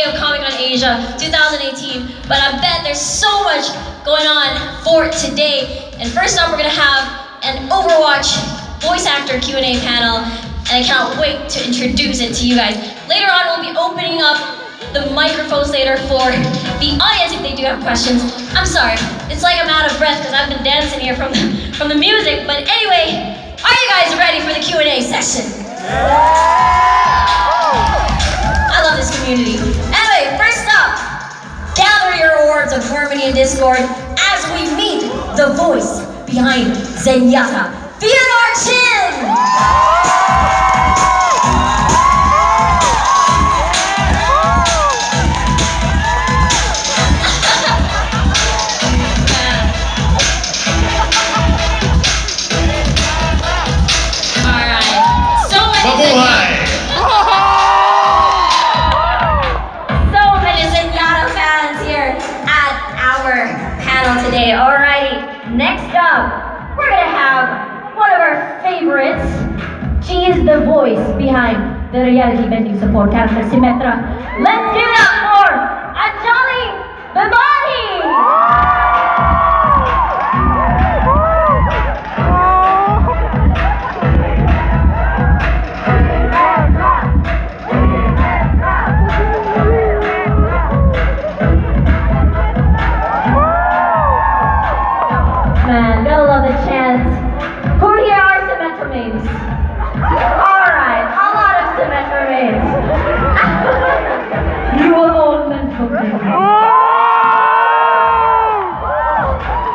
of ComicCon Asia 2018, but I bet there's so much going on for today. And first up, we're gonna have an Overwatch voice actor Q&A panel, and I cannot wait to introduce it to you guys. Later on, we'll be opening up the microphones later for the audience if they do have questions. I'm sorry, it's like I'm out of breath because I've been dancing here from the music, but anyway, are you guys ready for the Q&A session? I love this community. Anyway, first up, gather your orbs of harmony and discord as we meet the voice behind Zenyatta, Theodore Chin! Today. Alrighty, next up, we're gonna have one of our favorites. She is the voice behind the reality bending support character Symmetra. Let's give it up for Anjali Bimani! Man, gotta love the chants. Who here are Symmetra mains? Alright, a lot of Symmetra mains. You are all meant for me.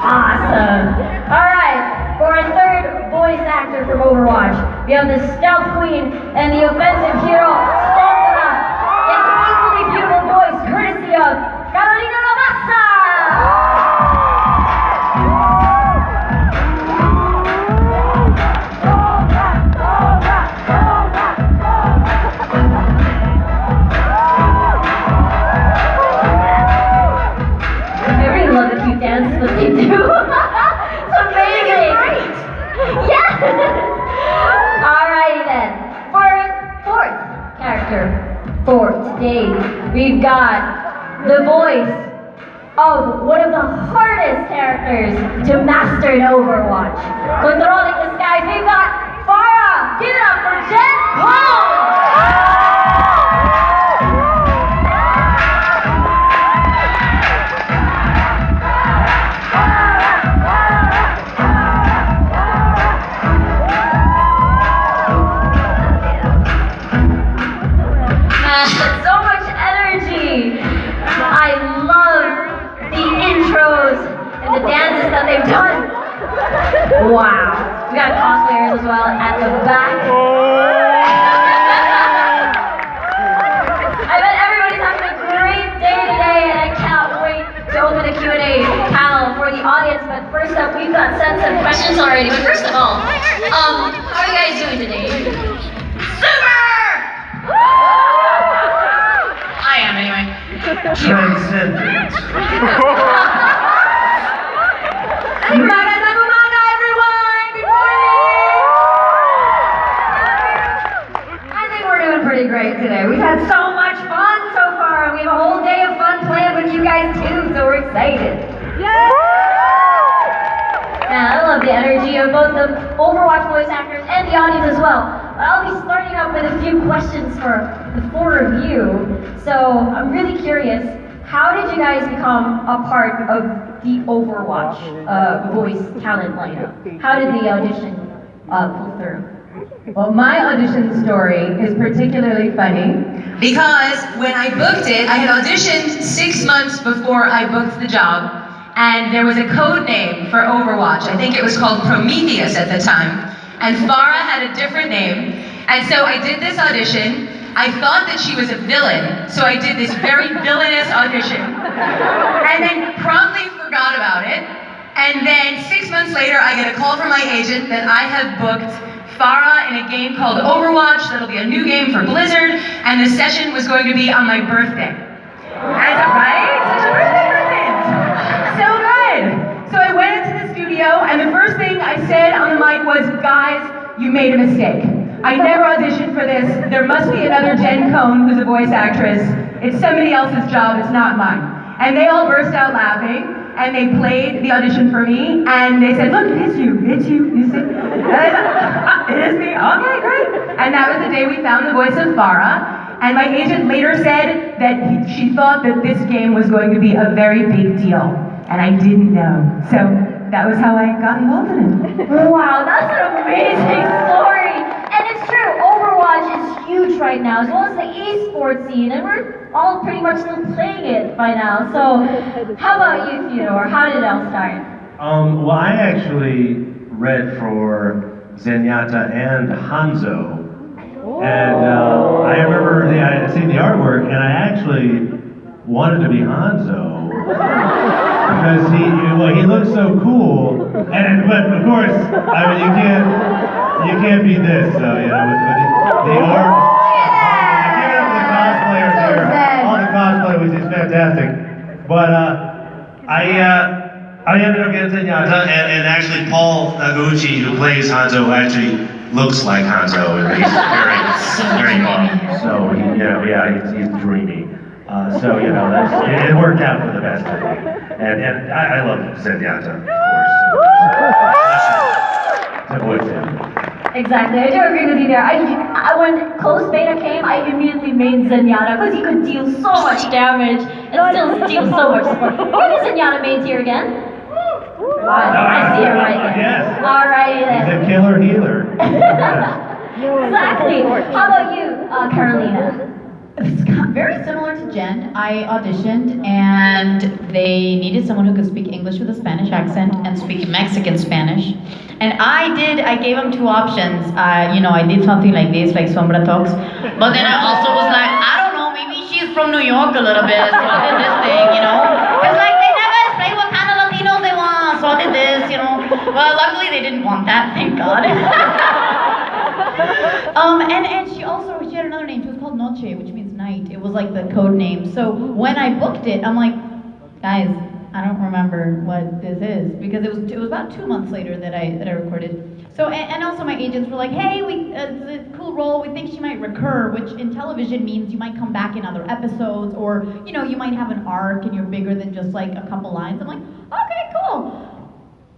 Awesome. Alright, for our third voice actor from Overwatch, we have the stealth queen and the offensive hero, Sombra. It's an equally beautiful voice, courtesy of Carolina Ravassa. What they do. It's amazing. Great. Yes. Alrighty then. For our fourth character for today, we've got the voice of one of the hardest characters to master in Overwatch. Controlling the skies, we've got Farah. Give it up for Jen Cole. The dances that they've done. Wow. We got cosplayers as well at the back. I bet everybody's having a great day today, and I cannot wait to open the Q&A panel for the audience. But first up, we've got sent some questions already. But first of all, how are you guys doing today? Super! I am anyway. Transcendent. Umaga, everyone! Good morning! I think we're doing pretty great today. We've had so much fun so far, and we have a whole day of fun planned with you guys too, so we're excited. Yeah! I love the energy of both the Overwatch voice actors and the audience as well. But I'll be starting out with a few questions for the four of you. So I'm really curious, how did you guys become a part of the Overwatch voice talent lineup? How did the audition pull through? Well, my audition story is particularly funny because when I booked it, I had auditioned 6 months before I booked the job, and there was a code name for Overwatch. I think it was called Prometheus at the time, and Farah had a different name, and so I did this audition. I thought that she was a villain, so I did this very villainous audition, and then promptly forgot about it, and then 6 months later I get a call from my agent that I have booked Farah in a game called Overwatch that'll be a new game for Blizzard, and the session was going to be on my birthday. Right? Such a birthday present! So good! So I went into the studio, and the first thing I said on the mic was, guys, you made a mistake. I never auditioned for this. There must be another Jen Cohn who's a voice actress. It's somebody else's job, it's not mine. And they all burst out laughing, and they played the audition for me, and they said, look, it's you see? And I said, it is me, okay, great. And that was the day we found the voice of Farah. And my agent later said that she thought that this game was going to be a very big deal, and I didn't know. So that was how I got involved in it. Wow, that's an amazing story. And it's true, Overwatch is huge right now, as well as the esports scene, and we're all pretty much still playing it by now. So how about you, Theodore? How did it all start? Well, I actually read for Zenyatta and Hanzo. And I remember I had seen the artwork, and I actually wanted to be Hanzo because he looks so cool. But of course, I mean you can't beat this. So with the art. Give it up to the cosplayers here. All the cosplay was just fantastic. But I ended up getting Zenyatta, and actually Paul Naguchi, who plays Hanzo, actually looks like Hanzo, and he's very buff. So he's dreamy. So it worked out for the best of me. And I love Zenyatta, of course. Exactly, I do agree with you there. When close beta came, I immediately made Zenyatta because he could deal so much damage and still deal so much support. Who are the Zenyatta mains here again? I see it right there. Yes. Alrighty then. He's a killer healer. Exactly. How about you, Carolina? It's very similar to Jen. I auditioned and they needed someone who could speak English with a Spanish accent and speak Mexican Spanish. And I gave them two options. I did something like this, like Sombra Talks. But then I also was like, I don't know, maybe she's from New York a little bit, so I did this thing, Because they never explain what kind of Latinos they want, so I did this, Well, luckily they didn't want that, thank God. And she had another name. She was called Noche, which means night. It was like the code name. So when I booked it, I'm like, guys, I don't remember what this is, because it was about 2 months later that I recorded. So and also my agents were like, hey, it's a cool role. We think she might recur, which in television means you might come back in other episodes, or you might have an arc and you're bigger than just like a couple lines. I'm like, okay, cool.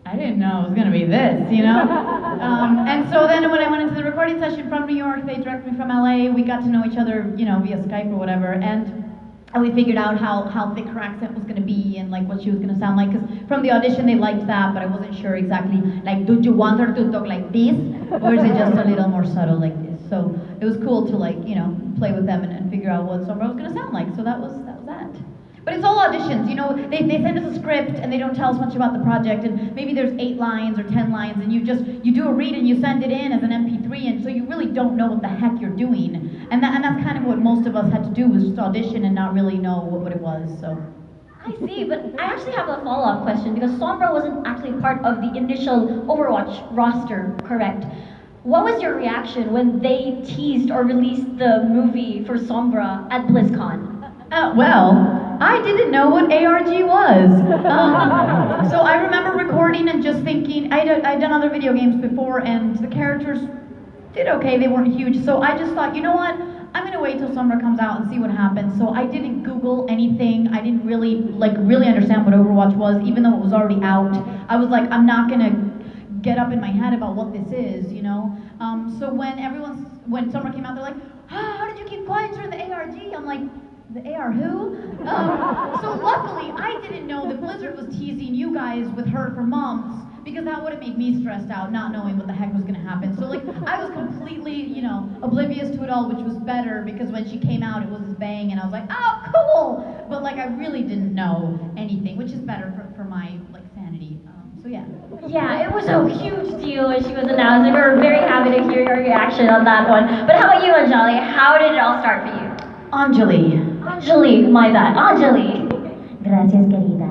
I didn't know it was gonna be this, and so then when I went into the recording session from New York, they directed me from LA. We got to know each other, via Skype or whatever, and we figured out how thick her accent was gonna be and like what she was gonna sound like. Because from the audition they liked that, but I wasn't sure exactly. Like, do you want her to talk like this, or is it just a little more subtle like this? So it was cool to play with them and figure out what Sombra was gonna sound like. So that was that. But it's all auditions, they send us a script and they don't tell us much about the project, and maybe there's 8 lines or 10 lines, and you do a read and you send it in as an MP3, and so you really don't know what the heck you're doing. And that's kind of what most of us had to do, was just audition and not really know what it was, so. I see, but I actually have a follow-up question, because Sombra wasn't actually part of the initial Overwatch roster, correct? What was your reaction when they teased or released the movie for Sombra at BlizzCon? Well, I didn't know what ARG was. So I remember recording and just thinking, I'd done other video games before, and the characters did okay, they weren't huge. So I just thought, you know what? I'm gonna wait till Sombra comes out and see what happens. So I didn't Google anything. I didn't really understand what Overwatch was, even though it was already out. I was like, I'm not gonna get up in my head about what this is, So when Sombra came out, they're like, how did you keep quiet during the ARG? I'm like, the AR who? So luckily, I didn't know that Blizzard was teasing you guys with her for months, because that would have made me stressed out, not knowing what the heck was going to happen. So I was completely, oblivious to it all, which was better, because when she came out, it was this bang, and I was like, oh, cool! But I really didn't know anything, which is better for my sanity. So yeah. Yeah, it was a huge deal when she was announced, and we were very happy to hear your reaction on that one. But how about you, Anjali? How did it all start for you? Anjali, my bad. Anjali. Gracias, querida.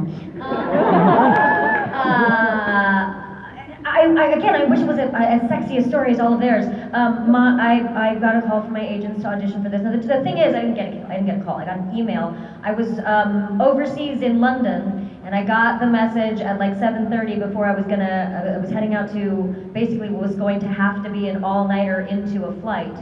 I wish it was as sexy a story as all of theirs. I got a call from my agents to audition for this. Now, the thing is, I didn't get a call. I got an email. I was overseas in London, And I got the message at like 7:30 before I was heading out to, basically was going to have to be an all-nighter into a flight.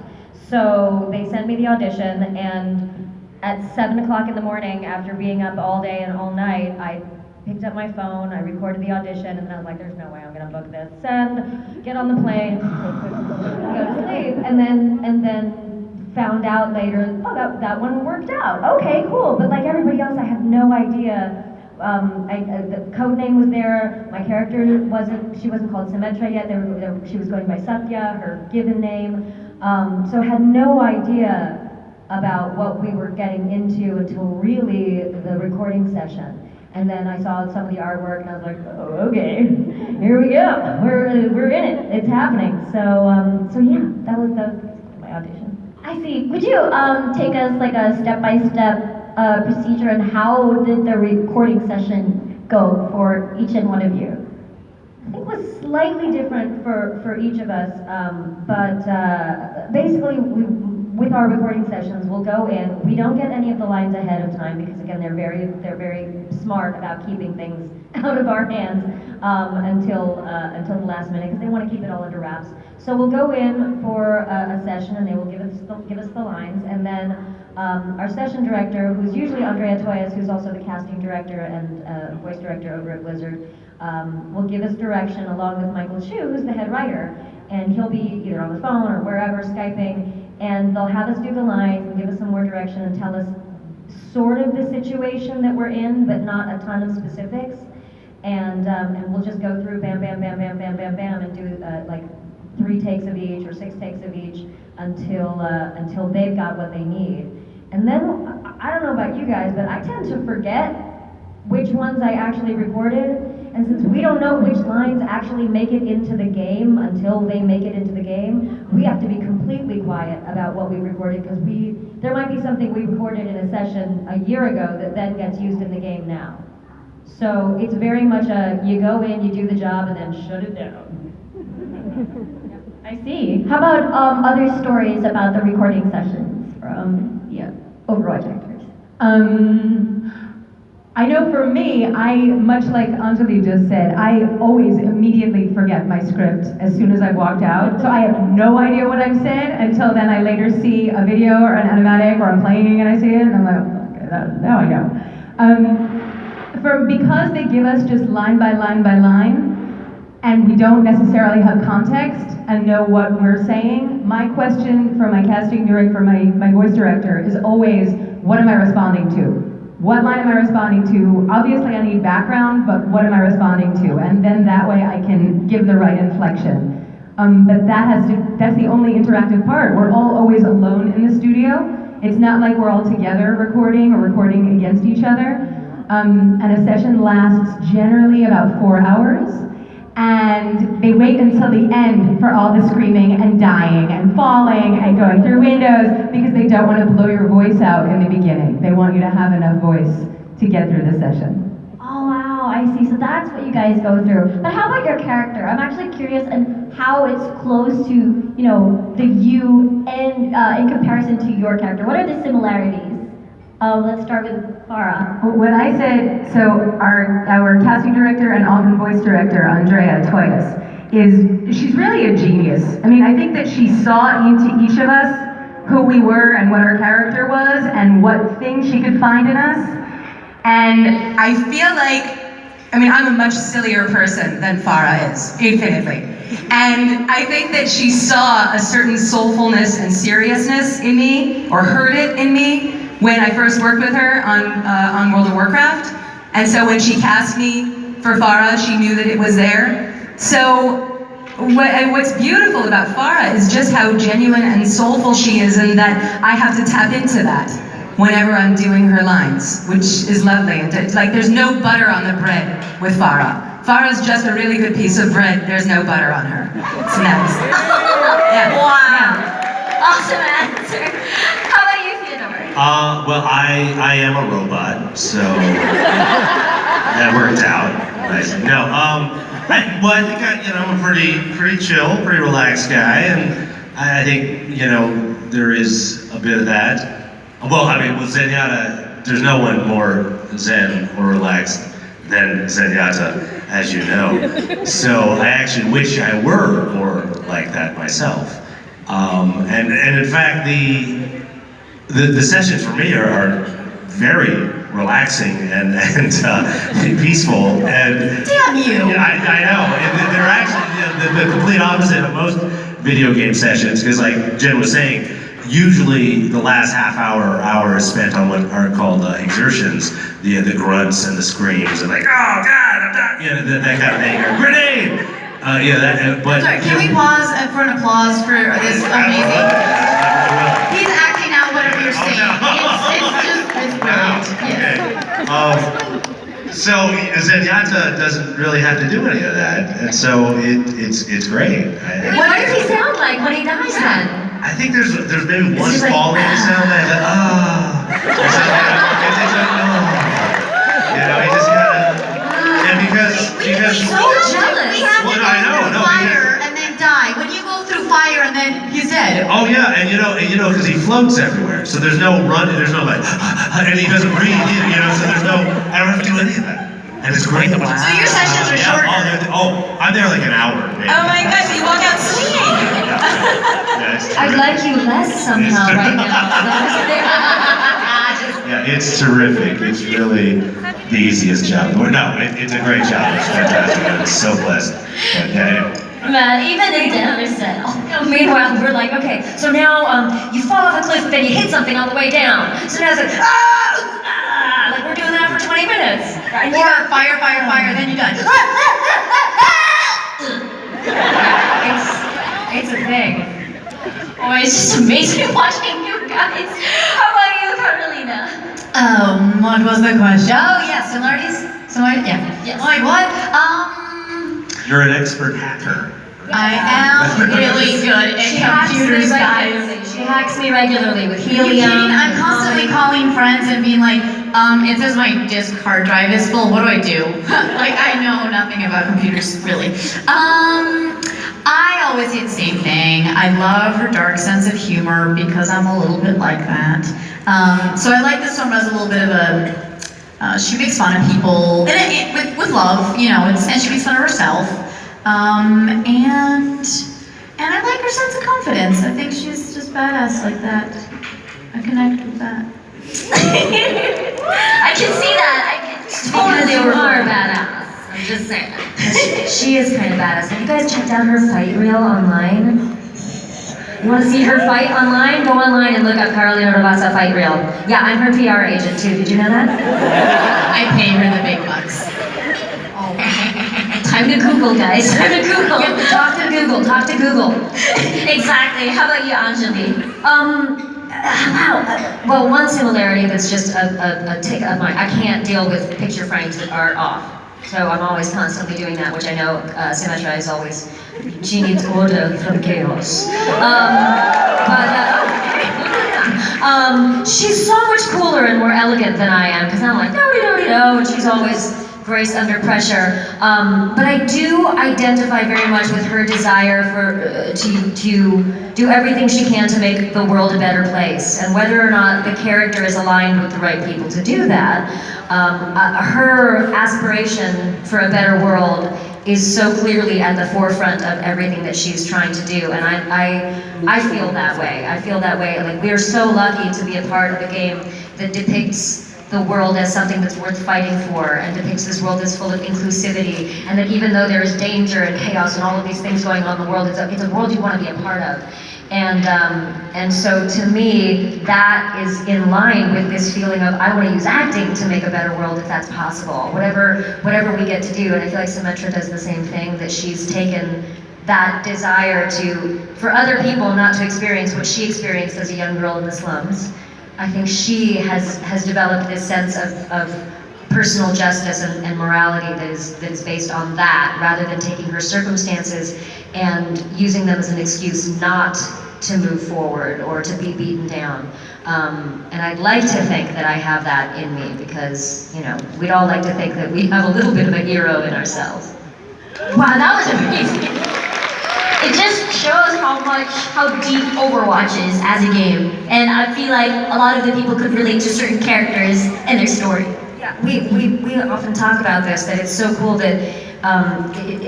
So they sent me the audition, and at 7 o'clock in the morning, after being up all day and all night, I picked up my phone, I recorded the audition, and then I was like, there's no way I'm gonna book this. Send, get on the plane, go to sleep, and then found out later, oh, that one worked out. Okay, cool. But like everybody else, I had no idea. The code name was there. My character she wasn't called Symmetra yet. She was going by Satya, her given name. So I had no idea about what we were getting into until really the recording session. And then I saw some of the artwork, and I was like, oh, okay, here we go. We're in it. It's happening. So yeah, that was my audition. I see. Would you take us like a step-by-step procedure on how did the recording session go for each and one of you? I think it was slightly different for each of us, but basically with our recording sessions, we'll go in. We don't get any of the lines ahead of time because again, they're very smart about keeping things out of our hands until the last minute because they want to keep it all under wraps. So we'll go in for a session, and they will give us the lines, and then our session director, who's usually Andrea Toyas, who's also the casting director and voice director over at Blizzard, will give us direction along with Michael Chu, who's the head writer, and he'll be either on the phone or wherever, Skyping, and they'll have us do the lines and give us some more direction and tell us sort of the situation that we're in, but not a ton of specifics. And we'll just go through bam, bam, bam, bam, bam, bam, bam, and do like 3 takes of each or 6 takes of each until they've got what they need. And then, I don't know about you guys, but I tend to forget which ones I actually recorded. And since we don't know which lines actually make it into the game until they make it into the game, we have to be completely quiet about what we recorded because there might be something we recorded in a session a year ago that then gets used in the game now. So it's very much you go in, you do the job, and then shut it down. I see. How about other stories about the recording sessions from Overwatch actors? I know for me, much like Anjali just said, I always immediately forget my script as soon as I walked out. So I have no idea what I've said until then I later see a video or an animatic or I'm playing and I see it and I'm like, okay, now I know. Because they give us just line by line by line, and we don't necessarily have context and know what we're saying, my question for my casting director, for my voice director, is always, what am I responding to? What line am I responding to? Obviously I need background, but what am I responding to? And then that way I can give the right inflection. But that's the only interactive part. We're all always alone in the studio. It's not like we're all together recording or recording against each other. And a session lasts generally about 4 hours. And they wait until the end for all the screaming and dying and falling and going through windows because they don't want to blow your voice out in the beginning. They want you to have enough voice to get through the session. Oh wow, I see. So that's what you guys go through. But how about your character? I'm actually curious and how it's close to, the you and in comparison to your character. What are the similarities? Let's start with Farah. When I said, so our casting director and often voice director, Andrea Toyas, she's really a genius. I mean, I think that she saw into each of us who we were and what our character was and what things she could find in us. And I feel like, I'm a much sillier person than Farah is, infinitely. And I think that she saw a certain soulfulness and seriousness in me, or heard it in me, when I first worked with her on World of Warcraft. And so when she cast me for Farah, she knew that it was there. So what's beautiful about Farah is just how genuine and soulful she is, and that I have to tap into that whenever I'm doing her lines, which is lovely. And there's no butter on the bread with Farah. Farah's just a really good piece of bread. There's no butter on her. It's nice. Yeah. Wow. Yeah. Awesome answer. How about you, Theodore? Well, I am a robot, so that worked out. Nice. No, I think I'm a pretty chill, pretty relaxed guy, and I think there is a bit of that. Well, with Zenyatta, there's no one more zen or relaxed than Zenyatta, as you know. So I actually wish I were more like that myself. And in fact, the sessions for me are very relaxing and peaceful. And Damn you! yeah, I know. And they're actually the complete opposite of most video game sessions, because like Jen was saying, usually the last half hour is spent on what are called exertions, the grunts and the screams and like, oh God, I'm done, that kind of thing, or grenade. But Sorry, can we pause for an applause for this amazing? He's acting out whatever you're saying. It's brilliant. Yes. So Zenyatta doesn't really have to do any of that, and so it's great. What does he sound like when he dies then? I think there's maybe one just like, falling sound like he just kind of, and because so jealous. We have to go I know, through fire and then die. When you go through fire and then he's dead. oh yeah, and because he floats everywhere, so there's no running, there's no like, and he doesn't breathe either, so there's no, I don't have to do any of that, and it's great. So your sessions are shorter. I'm there like an hour. Maybe. Oh my gosh, you walk out swinging! I'd like you less somehow right now. Yeah, it's terrific. It's really the easiest job. No, it's a great job. It's fantastic. I'm so blessed. But, yeah, Man, even in Denver said, meanwhile, we're like, okay, so now you fall off a cliff, but then you hit something on the way down. So now it's like, like we're doing that for 20 minutes. And you got fire, then you die. It's a thing. Oh, it's just amazing watching you guys. How about you, Carolina? What was the question? Oh, yeah, similarities? Yeah. Yes. Like what? you're an expert hacker. I am really good at computers, guys. She hacks me regularly with Are you helium. kidding? I'm constantly calling friends and being like, it says my disk hard drive is full, what do I do? Like, I know nothing about computers, really. I always say the same thing. I love her dark sense of humor because I'm a little bit like that. So I like this one as a little bit of a, she makes fun of people, and with love, and she makes fun of herself. And I like her sense of confidence. I think she's just badass like that. I connect with that. I can see that. I can totally are badass. I'm just saying. She is kind of badass. Have you guys checked out her fight reel online? You want to see her fight online? Go online and look up Carolina Ravassa fight reel. Yeah, I'm her PR agent too. Did you know that? I pay her the big bucks. Time to Google, guys. Time to Google. Yep, talk to Google. Talk to Google. Exactly. How about you, Anjali? Well, one similarity that's just a tick of mine. I can't deal with picture frames that are off. So I'm always constantly doing that, which I know Symmetra is always, she needs order from chaos. She's so much cooler and more elegant than I am, because I'm like, do-de-do-de-do, and she's always grace under pressure. But I do identify very much with her desire to do everything she can to make the world a better place. And whether or not the character is aligned with the right people to do that, her aspiration for a better world is so clearly at the forefront of everything that she's trying to do. And I feel that way. I feel that way. Like, we're so lucky to be a part of a game that depicts the world as something that's worth fighting for, and depicts this world that's full of inclusivity, and that even though there is danger and chaos and all of these things going on in the world, it's a world you want to be a part of. And so to me, that is in line with this feeling of, I want to use acting to make a better world if that's possible. Whatever we get to do, and I feel like Symmetra does the same thing, that she's taken that desire for other people not to experience what she experienced as a young girl in the slums. I think she has developed this sense of personal justice and morality that is based on that, rather than taking her circumstances and using them as an excuse not to move forward or to be beaten down. And I'd like to think that I have that in me, because, we'd all like to think that we have a little bit of a hero in ourselves. Wow, that was amazing. It just shows how deep Overwatch is as a game. And I feel like a lot of the people could relate to certain characters and their story. Yeah, we often talk about this, that it's so cool that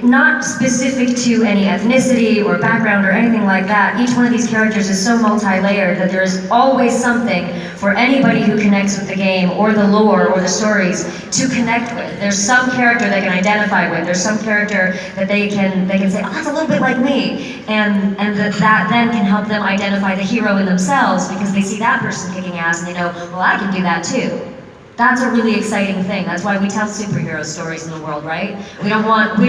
not specific to any ethnicity or background or anything like that, each one of these characters is so multi-layered that there's always something for anybody who connects with the game or the lore or the stories to connect with. There's some character they can identify with, there's some character that they can say, oh, that's a little bit like me, and that then can help them identify the hero in themselves because they see that person kicking ass and they know, well, I can do that too. That's a really exciting thing. That's why we tell superhero stories in the world, right? We don't want to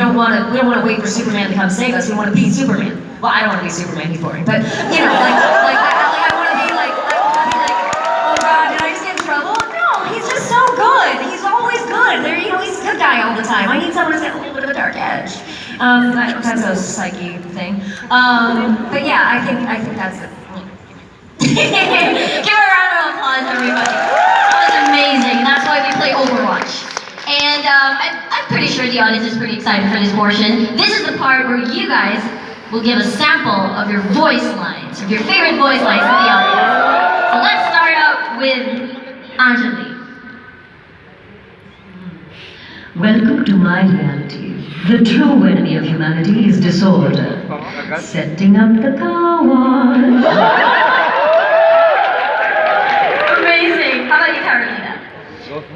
wait for Superman to come save us. We want to be Superman. Well, I don't want to be Superman. He's boring. But you know, I want to be like, oh God, did I just get in trouble? No, he's just so good. He's always good. He's a good guy all the time. I need someone who's got a little bit of a dark edge. That's a psyche thing. But yeah, I think that's it. Give a round of applause, everybody. Amazing. That's why we play Overwatch. And I'm pretty sure the audience is pretty excited for this portion. This is the part where you guys will give a sample of your voice lines, of your favorite voice lines to the audience. So let's start out with Anjali. Welcome to my reality. The true enemy of humanity is disorder. Setting up the car wash. Amazing. How about you, Carolina?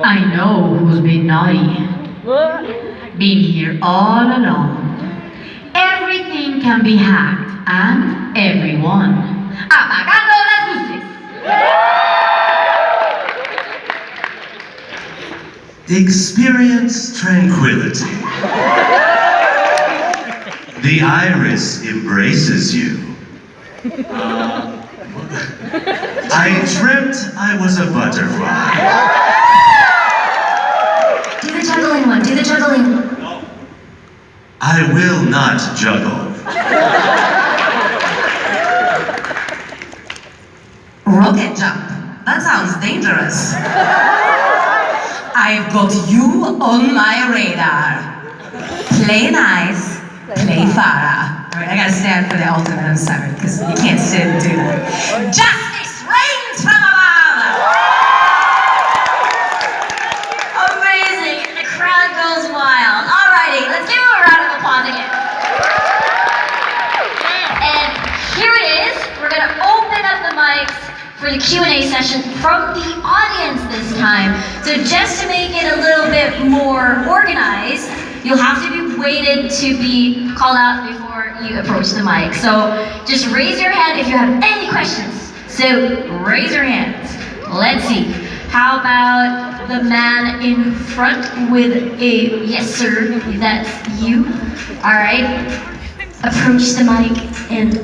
I know who's been naughty. Been here all along. Everything can be hacked, and everyone. Apagando las luces. Experience tranquility. The iris embraces you. I dreamt I was a butterfly. Do the juggling one. Do the juggling. I will not juggle. Rocket jump. That sounds dangerous. I've got you on my radar. Play nice, play Farah. Alright, I gotta stand for the ultimate, I'm sorry, because you can't sit and do that. Justice reigns from above! Amazing. The crowd goes wild. Alrighty, let's give him a round of applause again. And here it is. We're gonna open up the mics for the Q&A session from the audience this time. So just to make it a little bit more organized, you'll have to be waited to be called out before you approach the mic. So just raise your hand if you have any questions. So raise your hands. Let's see. How about the man in front with a yes sir, that's you. All right. Approach the mic and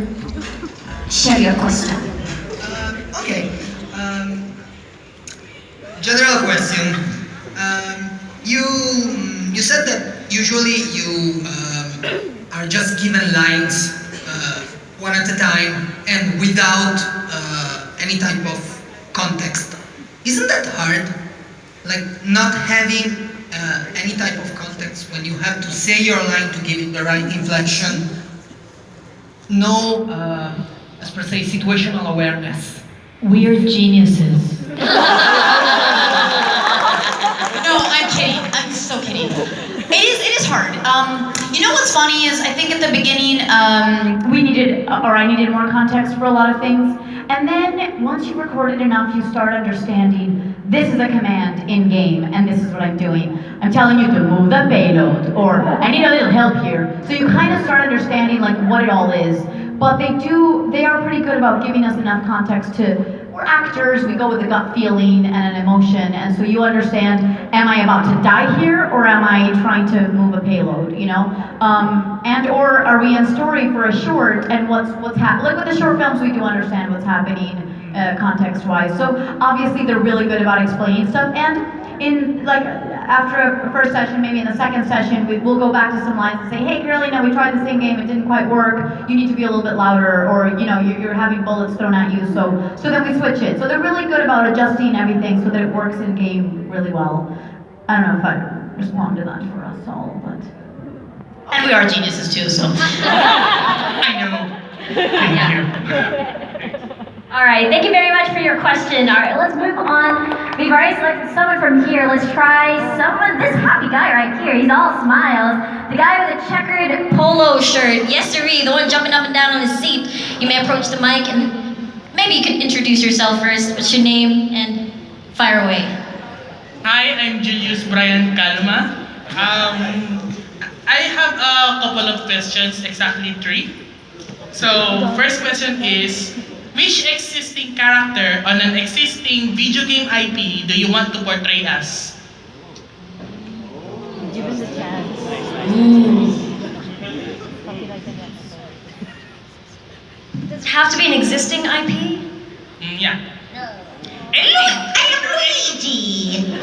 share your question. Okay. General question. You said that usually you are just given lines one at a time and without any type of context. Isn't that hard? Like not having any type of context when you have to say your line to give it the right inflection. No, as per se, situational awareness. We're geniuses. No, I'm kidding. I'm so kidding. It is hard. You know what's funny is I think at the beginning I needed more context for a lot of things. And then once you record it enough, you start understanding this is a command in game and this is what I'm doing. I'm telling you to move the payload, or I need a little help here. So you kind of start understanding like what it all is. But they are pretty good about giving us enough context to, we're actors, we go with a gut feeling and an emotion, and so you understand, am I about to die here, or am I trying to move a payload, you know? And or are we in story for a short, and what's happening? Like with the short films, we do understand what's happening context-wise. So obviously they're really good about explaining stuff, and in like after a first session, maybe in the second session, we'll go back to some lines and say, hey Carolina, we tried the same game, it didn't quite work, you need to be a little bit louder, or you know, you're having bullets thrown at you, so then we switch it. So they're really good about adjusting everything so that it works in game really well. I don't know if I respond to that for us all, but... And we are geniuses too, so... I know. Thank you. All right, thank you very much for your question. All right, let's move on. We've Bryce selected someone from here. Let's try someone, this happy guy right here. He's all smiles. The guy with a checkered Polo shirt. Yes, sirree, the one jumping up and down on his seat. You may approach the mic and maybe you could introduce yourself first. What's your name and fire away. Hi, I'm Julius Brian Calma. I have a couple of questions, exactly 3. So, first question is, which existing character on an existing video game IP do you want to portray as? Given the chance. Does it have to be an existing IP? Yeah. Hey, look, I am Luigi!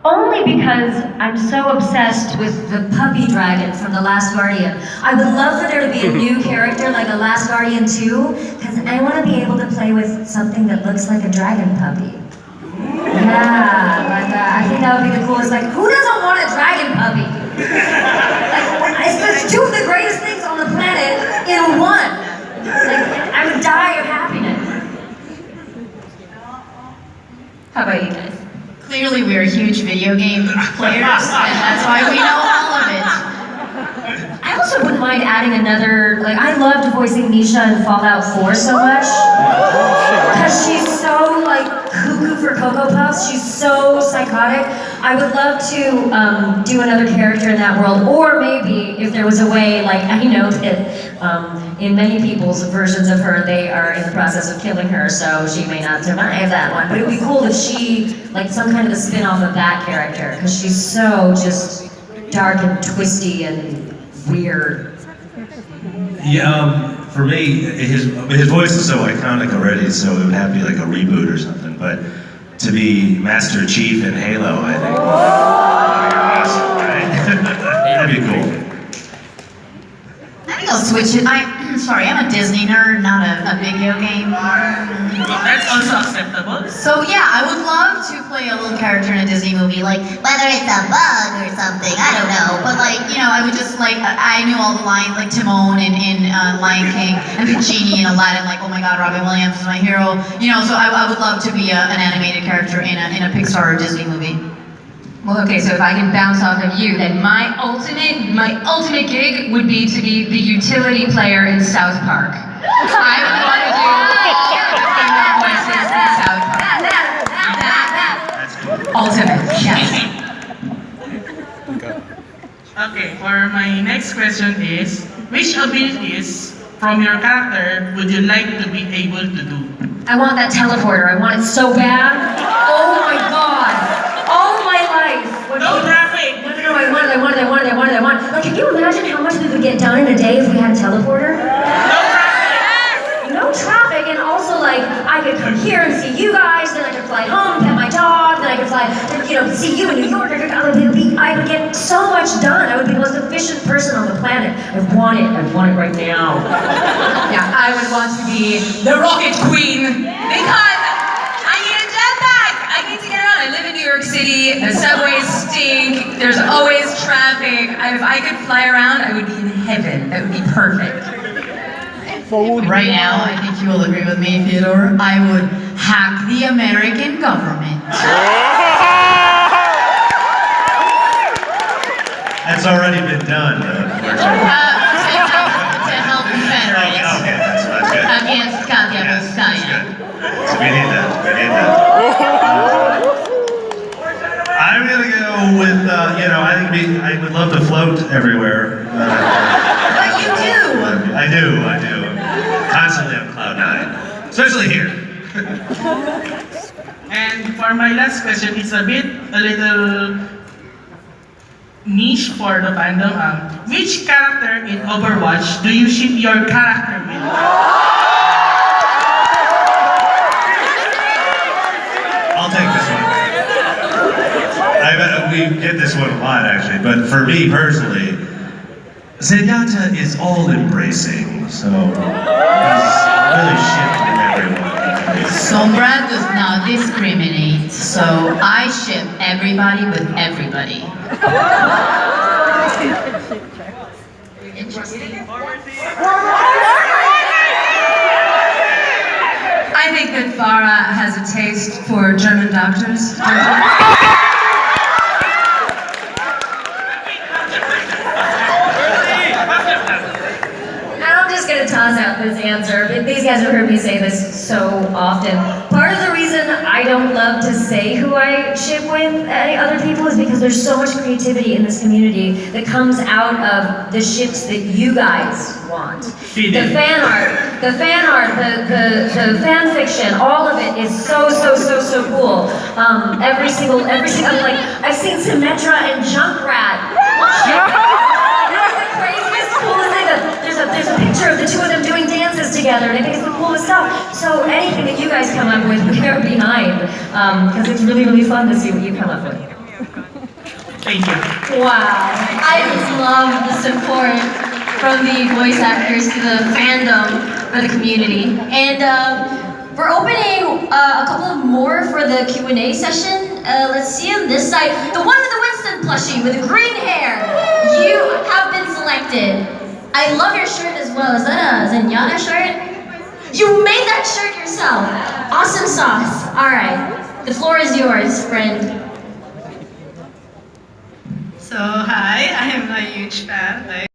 Only because I'm so obsessed with the puppy dragon from The Last Guardian. I would love for there to be a new character like The Last Guardian 2, because I want to be able to play with something that looks like a dragon puppy. Yeah, like I think that would be the coolest. Like, who doesn't want a dragon puppy? Like, it's two of the greatest things on the planet in one. Like, I would die of happiness. How about you guys? Clearly, we're huge video game players, and that's why we know all of it. I also wouldn't mind adding another, like, I loved voicing Misha in Fallout 4 so much. Because she's so, like, cuckoo for Cocoa Puffs. She's so psychotic. I would love to do another character in that world. Or maybe, if there was a way, like, I know that in many people's versions of her, they are in the process of killing her, so she may not survive that one. But it would be cool if she, like, some kind of a spin-off of that character. Because she's so just dark and twisty and weird. Yeah, for me, his voice is so iconic already, so it would have to be like a reboot or something. But to be Master Chief in Halo, I think would be awesome, right? That'd be cool. I think I'll switch it. I'm sorry, I'm a Disney nerd, not a video game. That's also acceptable. So yeah, I would love to play a little character in a Disney movie, like whether it's a bug or something, I don't know. But like, you know, I would just like, I knew all the lines, like Timon in Lion King, and the genie in Aladdin, like, oh my god, Robin Williams is my hero. You know, so I would love to be an animated character in a Pixar or Disney movie. Well, okay, so if I can bounce off of you, then my ultimate gig would be to be the utility player in South Park. I would want to do all the voices in South Park. Ultimate, yes. Okay, for my next question is, which abilities from your character would you like to be able to do? I want that teleporter. I want it so bad. Oh my god. All my life. No traffic! No, I want it. Like, can you imagine how much we would get done in a day if we had a teleporter? No traffic, and also, like, I could come here and see you guys, then I could fly home, pet my dog, then I could fly, see you in New York. I would get so much done. I would be the most efficient person on the planet. I want it right now. Yeah, I would want to be the Rocket Queen because I need a jetpack. I need to get around. I live in New York City. The subways stink. There's always traffic. If I could fly around, I would be in heaven. That would be perfect. Right now, I think you will agree with me, Theodore, I would hack the American government. That's already been done, unfortunately. To help the Confederates Okay, that's good. against Communist That's China. good. So we need that. I'm gonna go with, I would love to float everywhere. But you do! I do. Constantly on cloud 9, especially here. And for my last question, it's a little niche for the fandom. Which character in Overwatch do you ship your character with? I'll take this one. We get this one a lot, actually, but for me personally, Zenyatta is all-embracing, so he's really shifting everyone. Sombra does not discriminate, so I ship everybody with everybody. Interesting. think that Farah has a taste for German doctors. And I'm just gonna toss out this answer, but these guys have heard me say this so often. Part of the reason I don't love to say who I ship with any other people is because there's so much creativity in this community that comes out of the ships that you guys want. The fan art, the fan fiction, all of it is so cool. Every single, like, I've seen Symmetra and Junkrat. Coolest thing there's a picture of the two of them doing dances together, and I think it's the coolest stuff. So anything that you guys come up with, we're behind, because it's really fun to see what you come up with. Thank you. Wow, I just love the support from the voice actors to the fandom for the community. And we're opening a couple of more for the Q&A session. Let's see on this side. The one with the Winston plushie with the green hair. You have been selected. I love your shirt as well. Is that a Zenyatta shirt? You made that shirt yourself. Awesome sauce. All right, the floor is yours, friend. So hi, I am a huge fan.